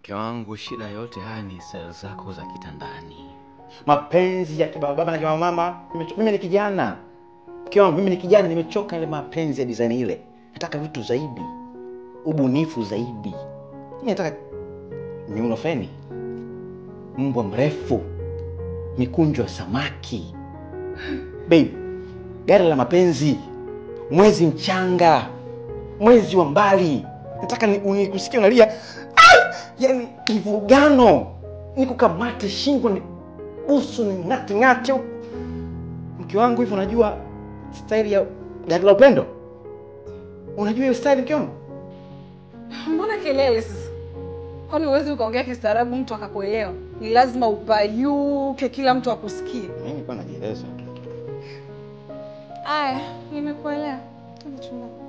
Mke wangu, shida yote haya ni sera zako za kitandani. Mapenzi ya baba na mama, mimi ni kijana. Mke wangu, mimi ni kijana, nimechoka ile mapenzi ya design ile. Nataka vitu zaidi. Ubunifu zaidi. Mimi nataka niunofeni. Mbwa mrefu. Mikunjo ya samaki. Babe, gari la mapenzi. Mwezi mchanga. Mwezi wa mbali. Nataka unikusikie unalia. Yaani mvurugano. Nikukamate shingo ni uso ni ngati. Mke wangu, hivi unajua style ya gari la upendo? Unajua hiyo style mke wangu? Mbona kelele sasa? Kwani uwezi ukaongea kistaarabu mtu akakuelewa? Ni lazima upayuke kila mtu akusikie. Mimi kwa najieleza. Aya, nimekuelewa. Chunga.